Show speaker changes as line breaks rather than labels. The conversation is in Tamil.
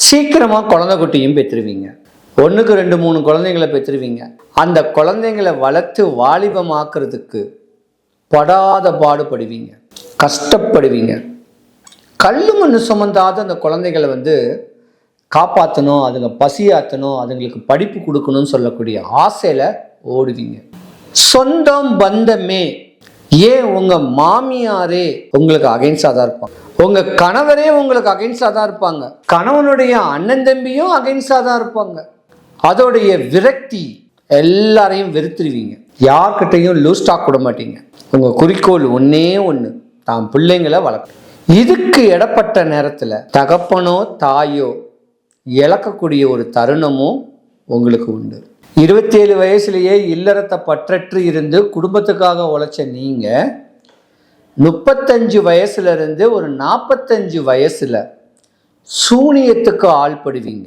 சீக்கிரமாக குழந்தை குட்டியும் பெற்றுருவீங்க. 1க்கு 2 3 குழந்தைங்களை பெற்றுருவீங்க. அந்த குழந்தைங்களை வளர்த்து வாலிபமாக்குறதுக்கு படாத பாடுபடுவீங்க, கஷ்டப்படுவீங்க. கல்லு மண்ணு சுமந்தாத அந்த குழந்தைகளை காப்பாற்றணும், அதுங்க பசியாற்றணும், அதுங்களுக்கு படிப்பு கொடுக்கணும்னு சொல்லக்கூடிய ஆசையில் ஓடுவீங்க. சொந்தம் பந்தமே, ஏன் உங்கள் மாமியாரே உங்களுக்கு அகைன்ஸ்டாக தான் இருப்பாங்க, உங்கள் கணவரே உங்களுக்கு அகைன்ஸ்டாக தான் இருப்பாங்க, கணவனுடைய அண்ணன் தம்பியும் அகைன்ஸ்டாக தான் இருப்பாங்க. அதோடைய விரக்தி எல்லாரையும் வெறுத்துருவீங்க. யார்கிட்டையும் லூஸ் டாக் விட மாட்டீங்க. உங்கள் குறிக்கோள் ஒன்றே ஒன்று, தான் பிள்ளைங்களை வளர்க்க. இதுக்கு இடப்பட்ட நேரத்தில் தகப்பனோ தாயோ இழக்கக்கூடிய ஒரு தருணமும் உங்களுக்கு உண்டு. 27 வயசுலேயே இல்லறத்தை பற்றற்று இருந்து குடும்பத்துக்காக உழைச்ச நீங்கள் 35 வயசுல இருந்து ஒரு 45 வயசுல சூனியத்துக்கு ஆள்படுவீங்க.